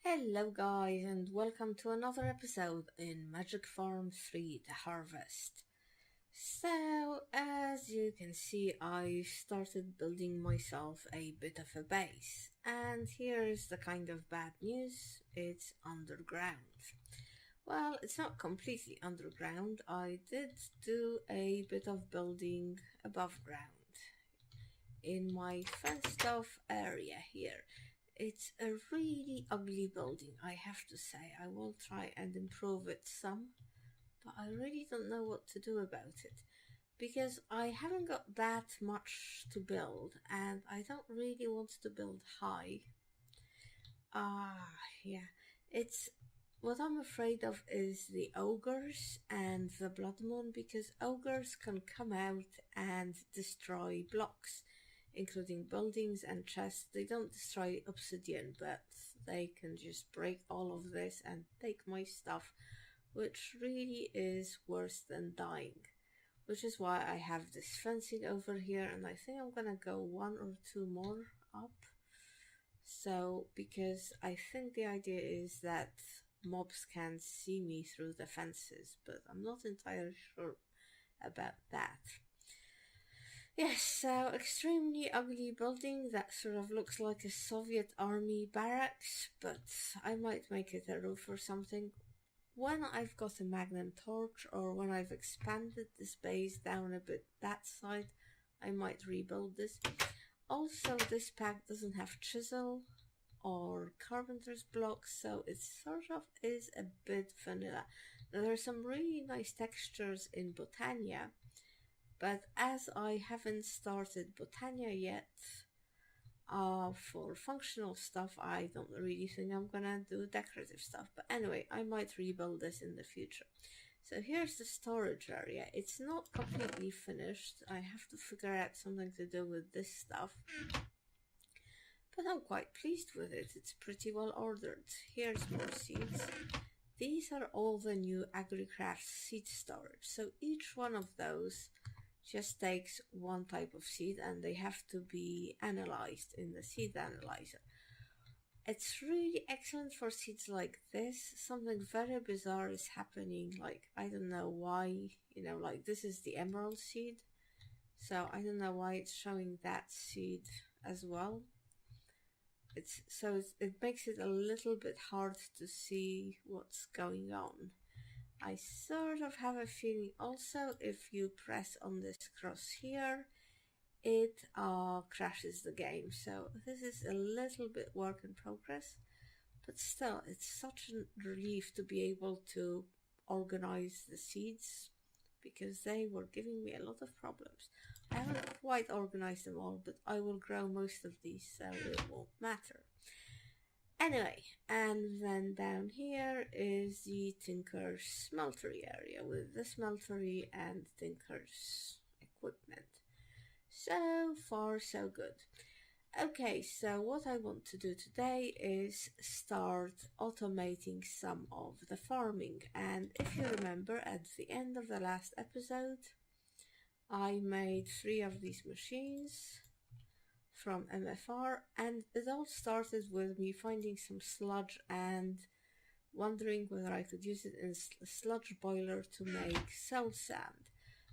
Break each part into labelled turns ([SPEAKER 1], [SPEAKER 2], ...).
[SPEAKER 1] Hello guys and welcome to another episode in Magic Farm 3 The Harvest. So as you can see, I started building myself a bit of a base, and here's the kind of bad news: it's underground. Well, it's not completely underground. I did do a bit of building above ground in my fenced off area here. It's a really ugly building, I have to say. I will try and improve it some, but I really don't know what to do about it because I haven't got that much to build and I don't really want to build high. Yeah, it's what I'm afraid of is the ogres and the blood moon, because ogres can come out and destroy blocks, including buildings and chests. They don't destroy obsidian, but they can just break all of this and take my stuff, which really is worse than dying. Which is why I have this fencing over here, and I think I'm gonna go one or two more up. So, because I think the idea is that mobs can see me through the fences, but I'm not entirely sure about that. Yes, so extremely ugly building that sort of looks like a Soviet army barracks, but I might make it a roof or something. When I've got a magnum torch, or when I've expanded this base down a bit that side, I might rebuild this. Also, this pack doesn't have chisel or carpenter's blocks, so it sort of is a bit vanilla. Now, there are some really nice textures in Botania, but as I haven't started Botania yet, for functional stuff, I don't really think I'm gonna do decorative stuff. But anyway, I might rebuild this in the future. So here's the storage area. It's not completely finished. I have to figure out something to do with this stuff, but I'm quite pleased with it. It's pretty well ordered. Here's more seeds. These are all the new AgriCraft seed storage. So each one of those just takes one type of seed and they have to be analyzed in the seed analyzer. It's really excellent for seeds like this. Something very bizarre is happening, like I don't know why, like this is the emerald seed, so I don't know why it's showing that seed as well. It makes it a little bit hard to see what's going on. I sort of have a feeling also if you press on this cross here, it crashes the game. So this is a little bit work in progress, but still it's such a relief to be able to organize the seeds, because they were giving me a lot of problems. I haven't quite organized them all, but I will grow most of these, so it won't matter. Anyway, and then down here is the Tinker's Smeltery area with the smeltery and Tinker's equipment. So far, so good. Okay, so what I want to do today is start automating some of the farming. And if you remember, at the end of the last episode, I made 3 of these machines from MFR, and it all started with me finding some sludge and wondering whether I could use it in a sludge boiler to make soul sand,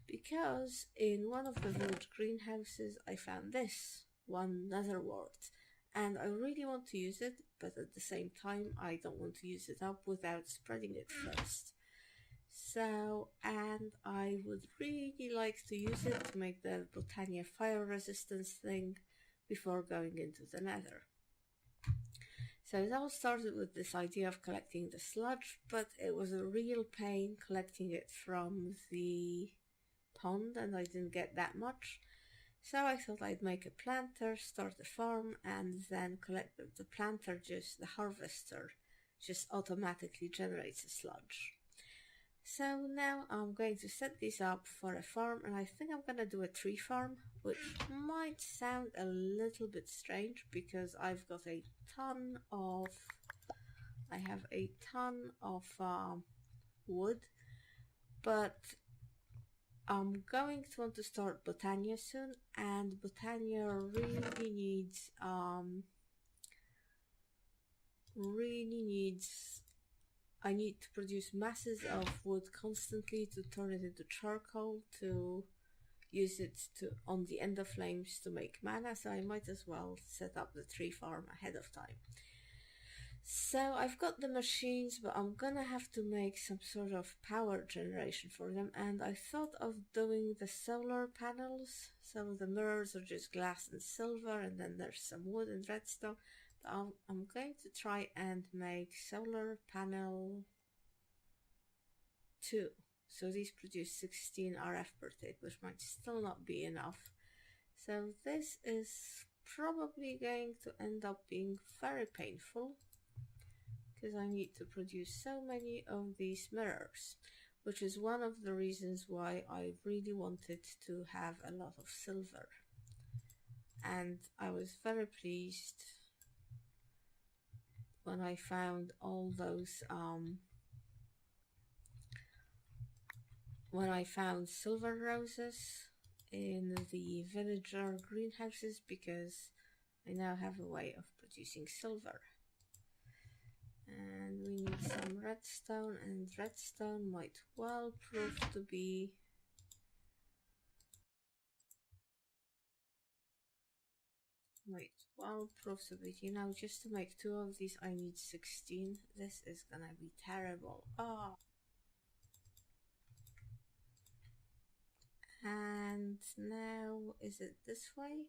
[SPEAKER 1] because in one of the village greenhouses I found this one nether wart, and I really want to use it, but at the same time I don't want to use it up without spreading it first. So, and I would really like to use it to make the Botania fire resistance thing before going into the nether. So it all started with this idea of collecting the sludge, but it was a real pain collecting it from the pond and I didn't get that much. So I thought I'd make a planter, start a farm, and then collect the planter, the harvester just automatically generates the sludge. So now I'm going to set this up for a farm, and I think I'm gonna do a tree farm, which might sound a little bit strange because I have a ton of wood, but I'm going to want to start Botania soon, and Botania really needs really needs, I need to produce masses of wood constantly to turn it into charcoal to use it to on the ender flames to make mana, so I might as well set up the tree farm ahead of time. So I've got the machines, but I'm gonna have to make some sort of power generation for them, and I thought of doing the solar panels. So the mirrors are just glass and silver, and then there's some wood and redstone. But I'm going to try and make solar panel 2. So these produce 16 RF per tick, which might still not be enough. So this is probably going to end up being very painful, because I need to produce so many of these mirrors, which is one of the reasons why I really wanted to have a lot of silver. And I was very pleased when I found all those when I found silver roses in the villager greenhouses, because I now have a way of producing silver. And we need some redstone, and redstone might well prove to be you know, just to make 2 of these I need 16. This is gonna be terrible. Oh. And now, is it this way?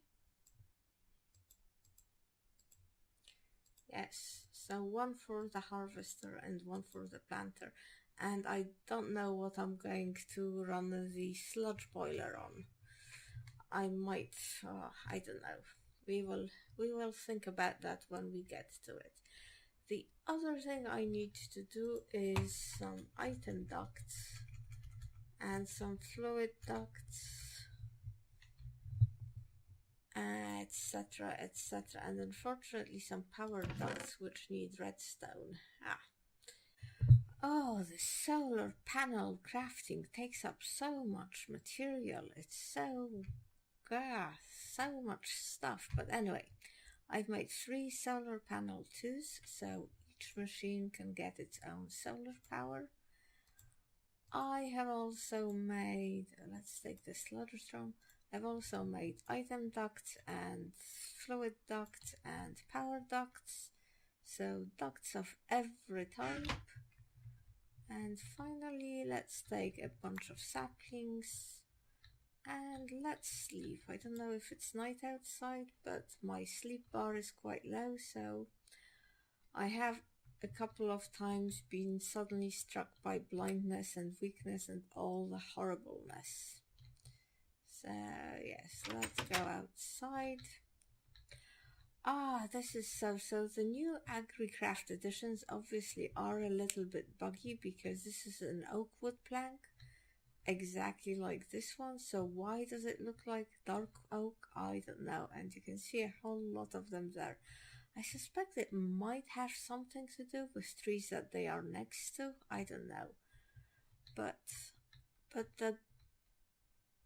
[SPEAKER 1] Yes, so 1 for the harvester and 1 for the planter. And I don't know what I'm going to run the sludge boiler on. I might, I don't know. We will think about that when we get to it. The other thing I need to do is some item ducts and some fluid ducts, etc, etc, and unfortunately some power ducts which need redstone. Oh, the solar panel crafting takes up so much material. It's so much stuff. But anyway, I've made 3 solar panel 2s, so each machine can get its own solar power. I have also made, let's take the sludge drum. I've also made item ducts and fluid ducts and power ducts, so ducts of every type. And finally, let's take a bunch of saplings and let's sleep. I don't know if it's night outside, but my sleep bar is quite low, so I have a couple of times been suddenly struck by blindness and weakness and all the horribleness. So yes, let's go outside. This is so the new AgriCraft editions obviously are a little bit buggy, because this is an oak wood plank, exactly like this one. So why does it look like dark oak? I don't know. And you can see a whole lot of them there. I suspect it might have something to do with trees that they are next to. I don't know. But the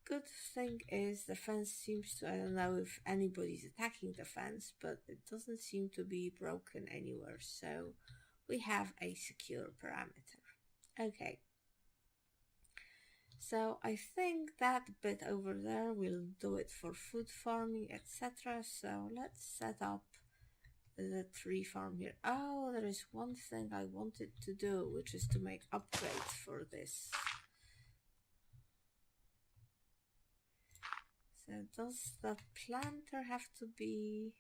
[SPEAKER 1] good thing is the fence seems to, I don't know if anybody's attacking the fence, but it doesn't seem to be broken anywhere. So we have a secure parameter. Okay. So I think that bit over there will do it for food farming, etc. So let's set up the tree farm here. Oh, there is one thing I wanted to do, which is to make upgrades for this. So does the planter have to be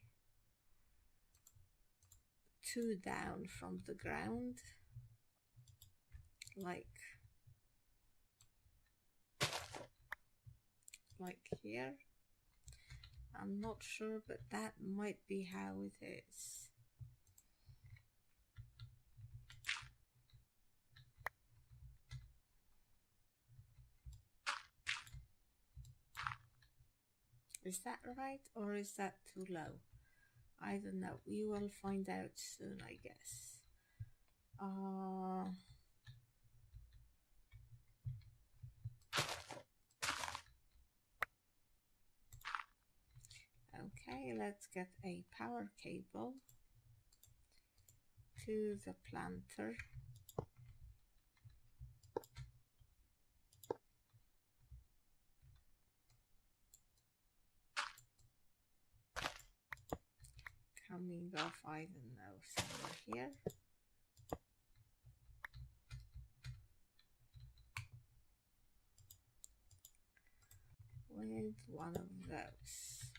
[SPEAKER 1] 2 down from the ground? Like here? I'm not sure, but that might be how it is. Is that right, or is that too low? I don't know. We will find out soon, I guess. Okay, let's get a power cable. to the planter. Coming off, I don't know, somewhere here. With one of those.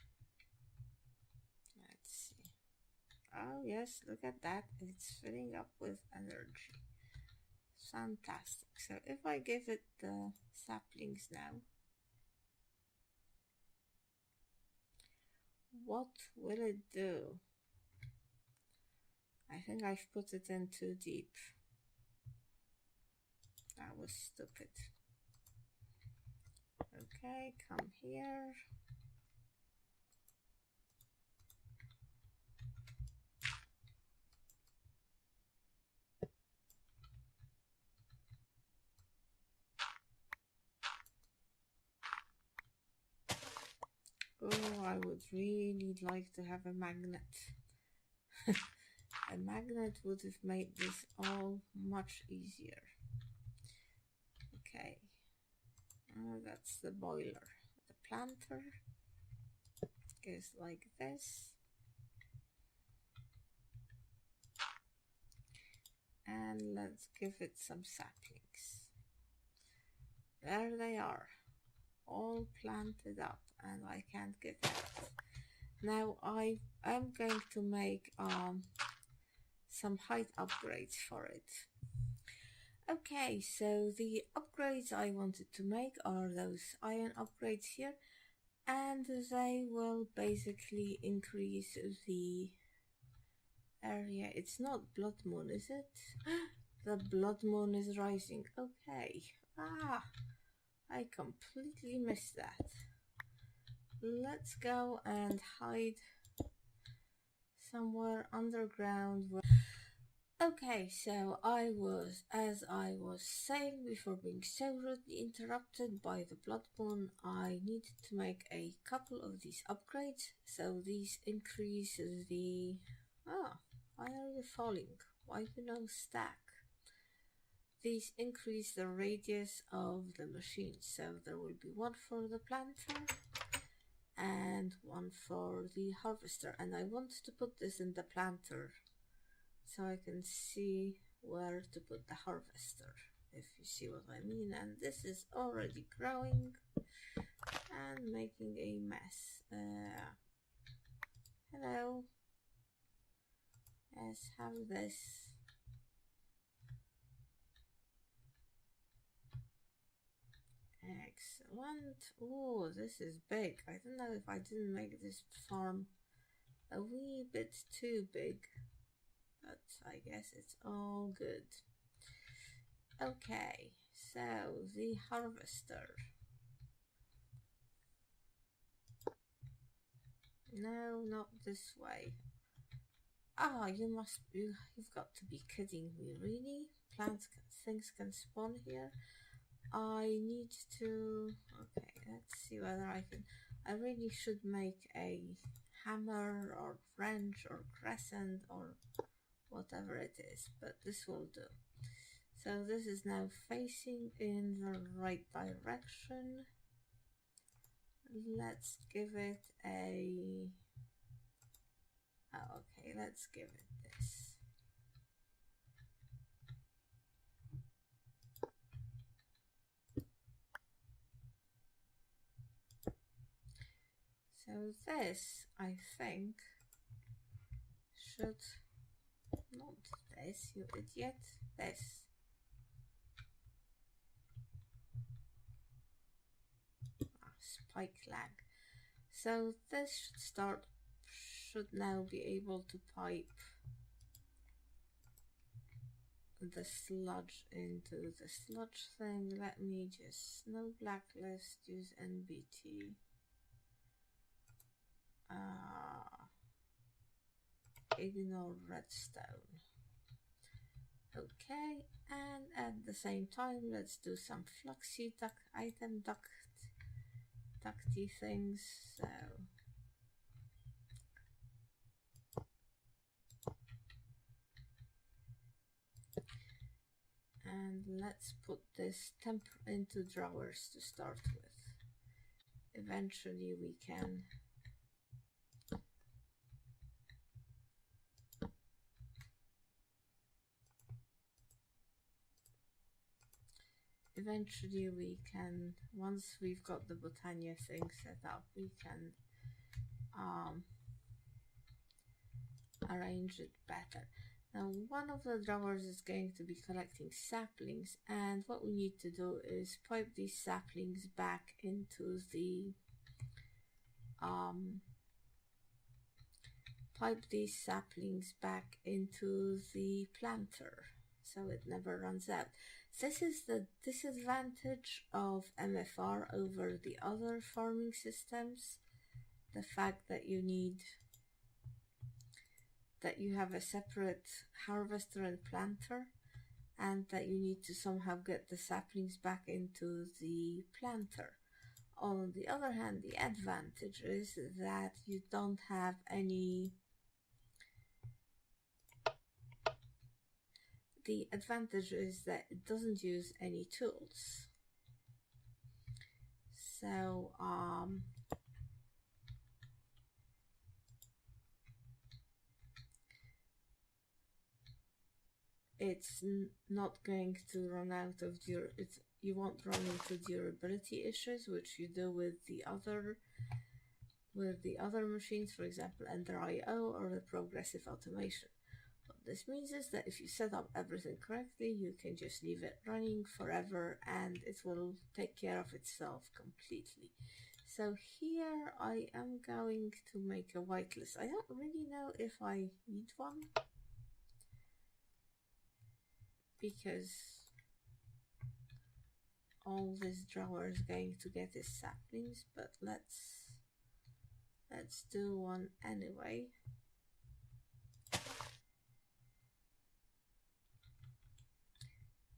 [SPEAKER 1] Let's see. Oh yes, look at that. It's filling up with energy. Fantastic. So if I give it the saplings now, what will it do? I think I've put it in too deep. That was stupid. Okay, come here. Oh, I would really like to have a magnet. A magnet would have made this all much easier. Okay, that's the boiler. The planter goes like this. And let's give it some saplings. There they are, all planted up, and I can't get out. Now I am going to make some height upgrades for it. Okay, so the upgrades I wanted to make are those iron upgrades here, and they will basically increase the area. It's not blood moon, is it? The blood moon is rising. Okay. I completely missed that. Let's go and hide somewhere underground. Okay, so as I was saying before being so rudely interrupted by the blood moon, I needed to make a couple of these upgrades. So these increase the... why are you falling? Why you no stack? These increase the radius of the machine. So there will be one for the planter and one for the harvester. And I want to put this in the planter so I can see where to put the harvester, if you see what I mean. And this is already growing and making a mess. Hello. Let's have this. Excellent. Oh, this is big. I don't know if I didn't make this farm a wee bit too big, but I guess it's all good. Okay, so the harvester. No, not this way. You've got to be kidding me, really? Things can spawn here? I need to, okay, let's see whether I can, I really should make a hammer or wrench or crescent or whatever it is, but this will do. So this is now facing in the right direction. Let's give it a, okay, let's give it this. So this, I think, should, not this, you idiot, this. Spike lag. So this should now be able to pipe the sludge into the sludge thing. Let me just no blacklist, use NBT. Ignore redstone. Okay, and at the same time let's do some fluxy ducty things. So And let's put this temp into drawers to start with. Eventually we can once we've got the Botania thing set up, we can arrange it better. Now one of the drawers is going to be collecting saplings, and what we need to do is pipe these saplings back into the planter so it never runs out. This is the disadvantage of MFR over the other farming systems, the fact that you have a separate harvester and planter, and that you need to somehow get the saplings back into the planter. On the other hand, the advantage is that you don't have any it doesn't use any tools. So it's not going to run out of you won't run into durability issues, which you do with the other machines, for example Ender IO or the progressive automation. What this means is that if you set up everything correctly, you can just leave it running forever and it will take care of itself completely. So here I am going to make a whitelist. I don't really know if I need one, because all this drawer is going to get is saplings, but let's do one anyway.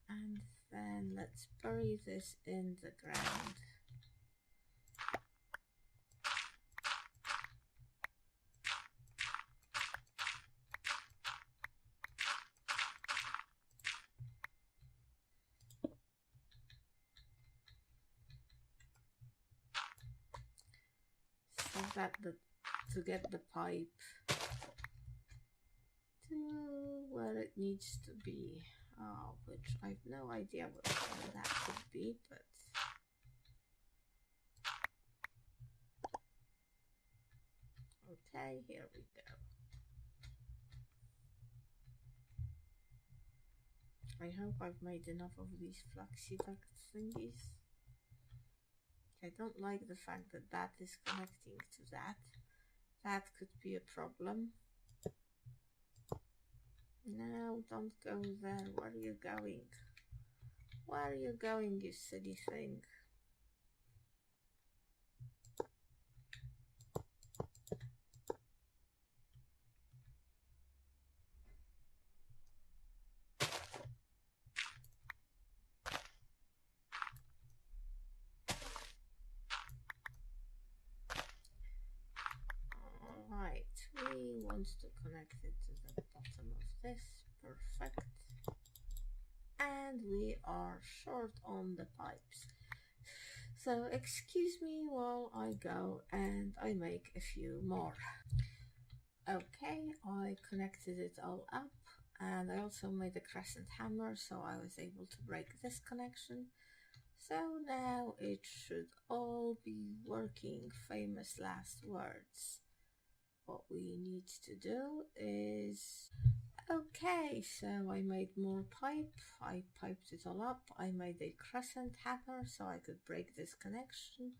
[SPEAKER 1] And then let's bury this in the ground. So that to get the pipe to where it needs to be, which I've no idea what that could be, but okay, here we go. I hope I've made enough of these flaxseed duct thingies. I don't like the fact that that is connecting to that. That could be a problem. No, don't go there. Where are you going? Where are you going, you silly thing? Alright, we want to connect it to the bottom of this. Perfect. And we are short on the pipes. So excuse me while I go and I make a few more. Okay, I connected it all up, and I also made a crescent hammer, so I was able to break this connection. So now it should all be working. Famous last words. What we need to do is... Okay, so I made more pipe, I piped it all up, I made a crescent hammer so I could break this connection,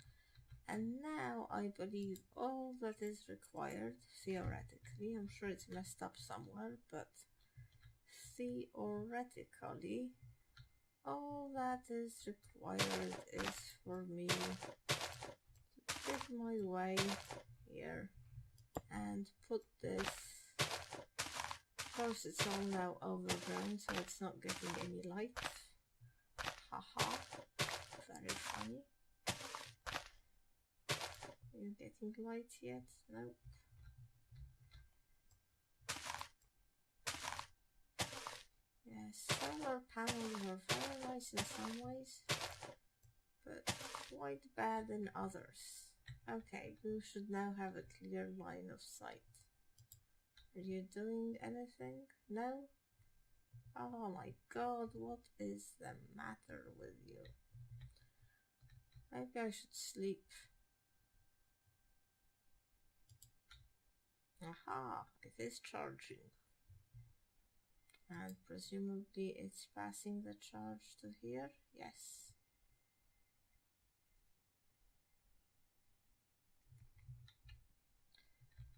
[SPEAKER 1] and now I believe all that is required, theoretically, I'm sure it's messed up somewhere, but theoretically all that is required is for me to dig my way here and put this. Of course, it's all now overgrown, so it's not getting any light. Haha, very funny. Are you getting light yet? Nope. Yes, solar solar panels are very nice in some ways, but quite bad in others. Okay, we should now have a clear line of sight. Are you doing anything? No? Oh my god, what is the matter with you? Maybe I should sleep. Aha, it is charging. And presumably it's passing the charge to here? Yes.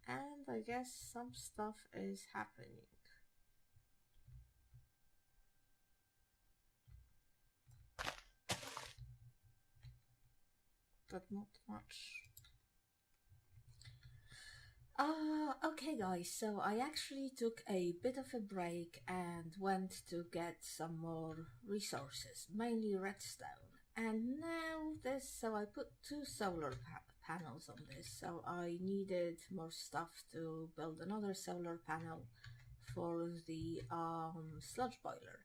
[SPEAKER 1] And I guess some stuff is happening. But not much. Okay guys, so I actually took a bit of a break and went to get some more resources, mainly redstone. And now so I put two solar panels on this, so I needed more stuff to build another solar panel for the sludge boiler.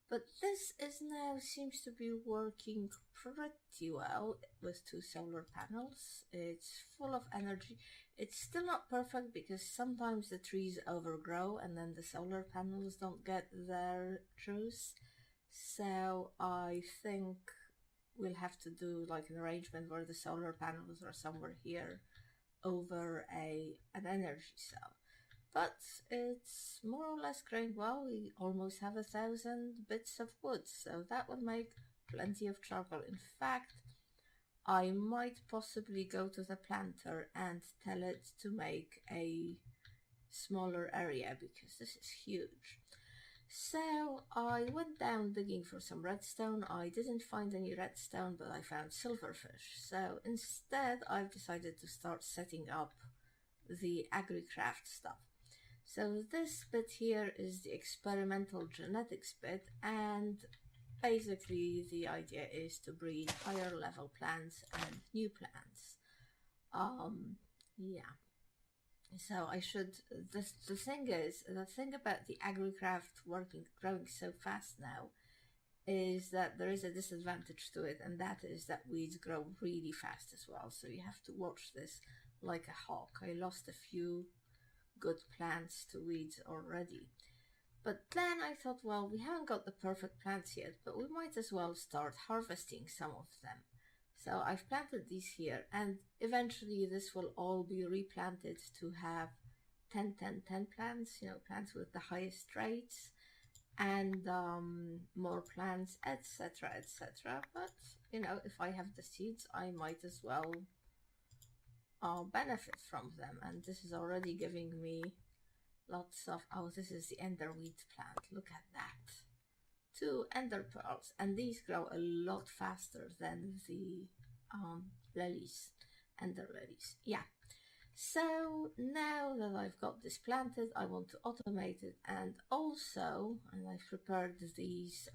[SPEAKER 1] But this is now seems to be working pretty well with two solar panels. It's full of energy. It's still not perfect because sometimes the trees overgrow and then the solar panels don't get their juice. So I think we'll have to do like an arrangement where the solar panels are somewhere here over an energy cell. But it's more or less going well. We almost have 1,000 bits of wood, so that will make plenty of charcoal. In fact, I might possibly go to the planter and tell it to make a smaller area because this is huge. So I went down digging for some redstone. I didn't find any redstone, but I found silverfish. So instead, I've decided to start setting up the agri-craft stuff. So this bit here is the experimental genetics bit, and basically the idea is to breed higher level plants and new plants. Yeah. So I should, the thing about the agri-craft growing so fast now is that there is a disadvantage to it, and that is that weeds grow really fast as well. So you have to watch this like a hawk. I lost a few good plants to weeds already. But then I thought, well, we haven't got the perfect plants yet, but we might as well start harvesting some of them. So I've planted these here, and eventually this will all be replanted to have 10-10-10 plants, plants with the highest rates, and more plants, etc, etc. But, if I have the seeds, I might as well benefit from them, and this is already giving me lots of, this is the ender wheat plant, look at that, 2 ender pearls, and these grow a lot faster than the lilies, ender lilies. Yeah, so now that I've got this planted, I want to automate it, and I've prepared these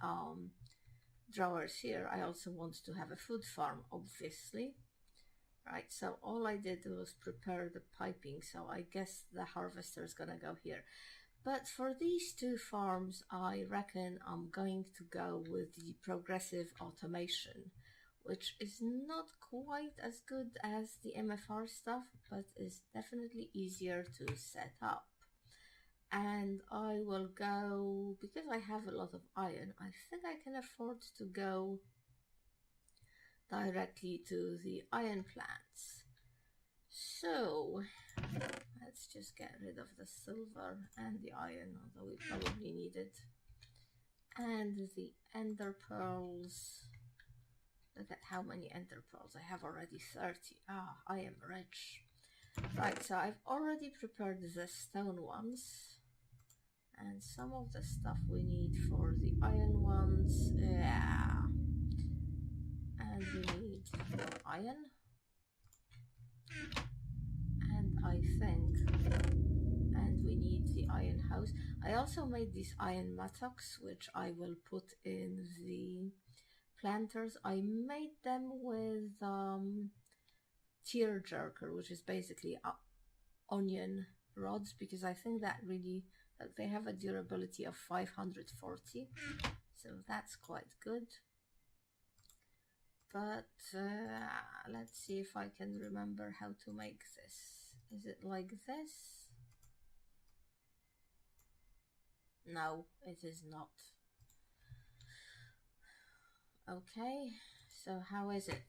[SPEAKER 1] drawers here. I also want to have a food farm, obviously. Right, so all I did was prepare the piping, so I guess the harvester is gonna go here. But for these two farms, I reckon I'm going to go with the progressive automation, which is not quite as good as the MFR stuff, but is definitely easier to set up. And I will go, because I have a lot of iron, I think I can afford to go directly to the iron plants. So let's just get rid of the silver and the iron, although we probably need it. And the ender pearls. Look at how many ender pearls. I have already 30. I am rich. Right, so I've already prepared the stone ones. And some of the stuff we need for the iron ones. Yeah. And we need more iron, and we need the iron house. I also made these iron mattocks, which I will put in the planters. I made them with tear jerker, which is basically onion rods, because I think that they have a durability of 540. So that's quite good. But let's see if I can remember how to make this. Is it like this? No, it is not. Okay, so how is it?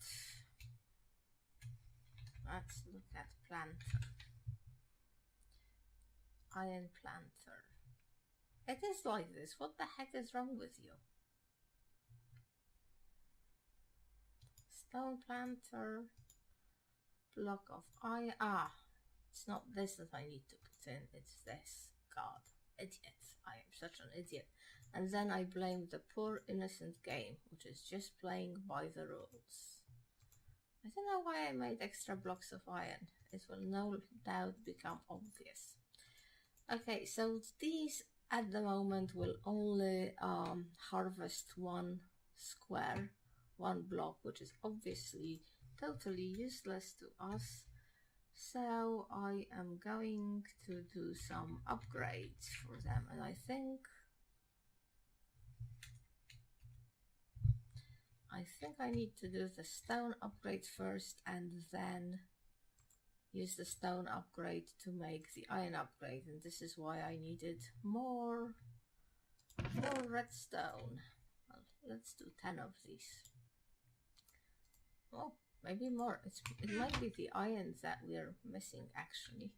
[SPEAKER 1] Let's look at planter. Iron planter. It is like this. What the heck is wrong with you? Stone planter. Block of iron. Ah, it's not this that I need to put in. It's this. God, idiot. I am such an idiot. And then I blame the poor innocent game, which is just playing by the rules. I don't know why I made extra blocks of iron. It will no doubt become obvious. Okay, so these at the moment will only harvest one square, one block, which is obviously totally useless to us. So I am going to do some upgrades for them, and I think I need to do the stone upgrades first and then use the stone upgrade to make the iron upgrade, and this is why I needed more redstone. Well, let's do 10 of these. Oh, maybe more. It might be the iron that we're missing actually.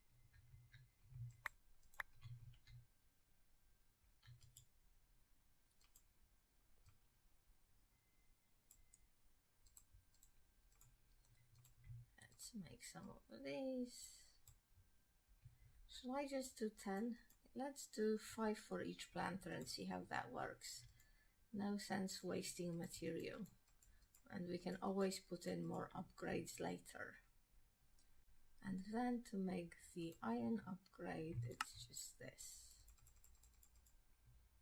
[SPEAKER 1] Let's make some of these. Shall I just do 10? Let's do 5 for each planter and see how that works. No sense wasting material. And we can always put in more upgrades later. And then to make the iron upgrade, it's just this.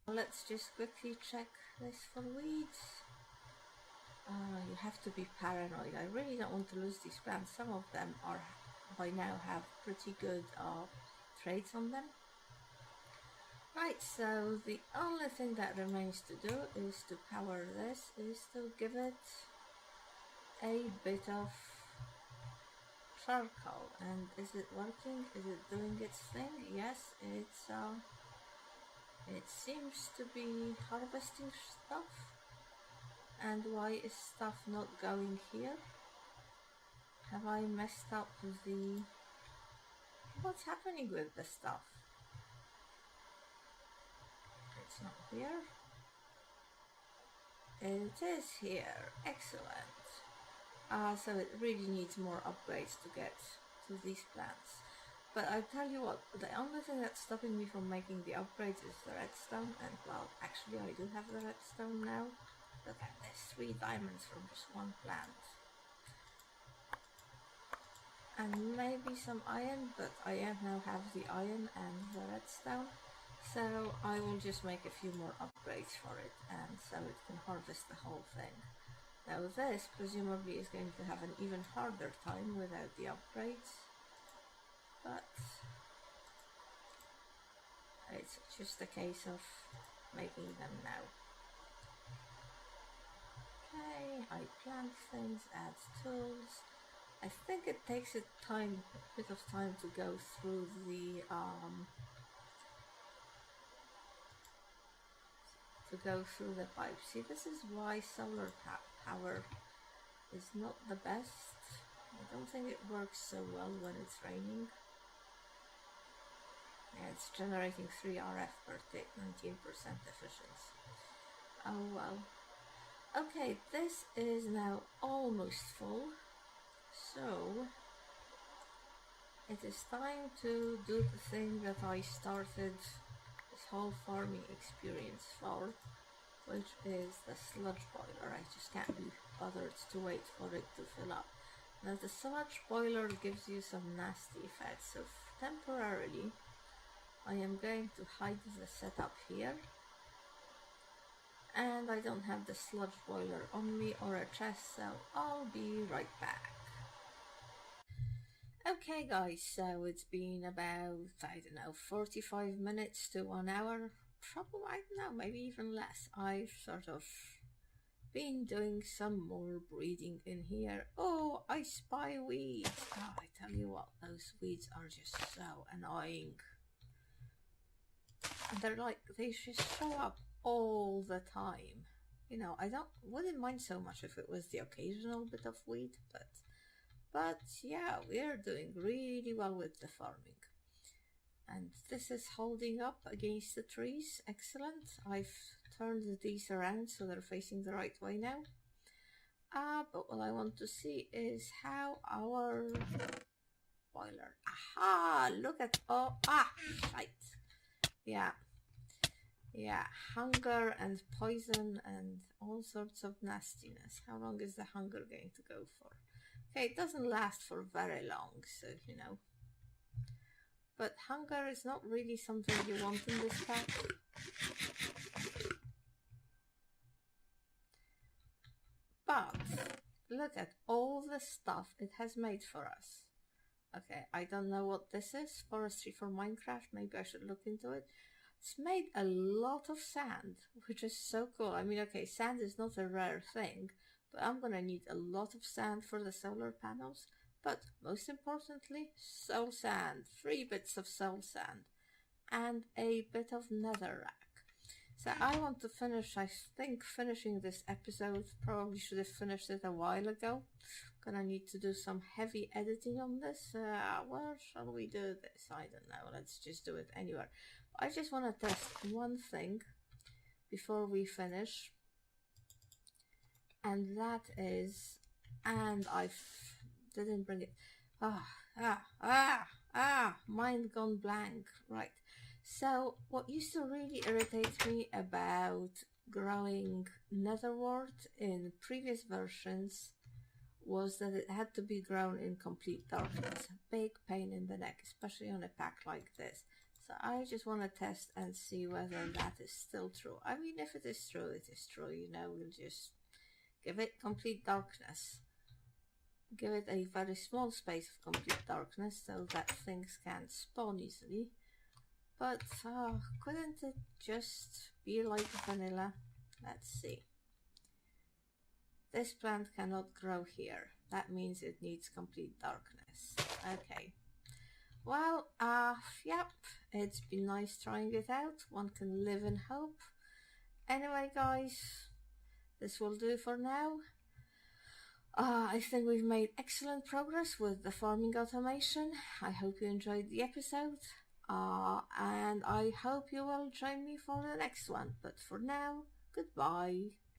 [SPEAKER 1] Let's just quickly check this for weeds. You have to be paranoid. I really don't want to lose these plants. Some of them are by now have pretty good traits on them. Right, so the only thing that remains to do is to power this, is to give it a bit of charcoal. And is it working? Is it doing its thing? Yes, it seems to be harvesting stuff. And why is stuff not going here? Have I messed up the... What's happening with the stuff? It's not here. It is here. Excellent. So it really needs more upgrades to get to these plants. But I tell you what, the only thing that's stopping me from making the upgrades is the redstone. And well, actually I do have the redstone now. Look at this, 3 diamonds from just one plant. And maybe some iron, but I now have the iron and the redstone. So I will just make a few more upgrades for it, and so it can harvest the whole thing. Now this presumably is going to have an even harder time without the upgrades. But it's just a case of making them now. Okay, I plant things, add tools. I think it takes a bit of time to go through the pipe. See, this is why solar power is not the best. I don't think it works so well when it's raining. Yeah, it's generating 3 RF per tick, 19% efficiency. Oh well. Okay, this is now almost full, so it is time to do the thing that I started this whole farming experience for, which is the sludge boiler. I just can't be bothered to wait for it to fill up. Now the sludge boiler gives you some nasty effects, so temporarily I am going to hide the setup here. And I don't have the sludge boiler on me or a chest, so I'll be right back. Okay guys, so it's been about, I don't know, 45 minutes to 1 hour, probably, I don't know, maybe even less. I've sort of been doing some more breeding in here. Oh, I spy weeds. Oh, I tell you what, those weeds are just so annoying. And they're like, they just show up all the time. You know, wouldn't mind so much if it was the occasional bit of weed, but yeah, we're doing really well with the farming. And this is holding up against the trees. Excellent. I've turned these around so they're facing the right way now. But what I want to see is how our boiler. Aha! Look at shite. Yeah, hunger and poison and all sorts of nastiness. How long is the hunger going to go for? Okay, it doesn't last for very long, so you know. But hunger is not really something you want in this pack. But look at all the stuff it has made for us. Okay, I don't know what this is. Forestry for Minecraft. Maybe I should look into it. It's made a lot of sand, which is so cool. I mean, okay, sand is not a rare thing, but I'm gonna need a lot of sand for the solar panels. But most importantly, soul sand. 3 bits of soul sand. And a bit of netherrack. So I want to finish, I think, finishing this episode. Probably should have finished it a while ago. Gonna need to do some heavy editing on this. Where shall we do this? I don't know. Let's just do it anywhere. I just want to test one thing before we finish. And that is... And I didn't bring it. Mind gone blank. Right. So what used to really irritate me about growing netherwort in previous versions was that it had to be grown in complete darkness. A big pain in the neck, especially on a pack like this. So I just want to test and see whether that is still true. I mean, if it is true, it is true. You know, we'll just give it complete darkness. Give it a very small space of complete darkness so that things can't spawn easily. But couldn't it just be like vanilla? Let's see. This plant cannot grow here. That means it needs complete darkness. Okay. Well, yep. It's been nice trying it out. One can live in hope. Anyway, guys, this will do for now. I think we've made excellent progress with the farming automation. I hope you enjoyed the episode. And I hope you will join me for the next one. But for now, goodbye.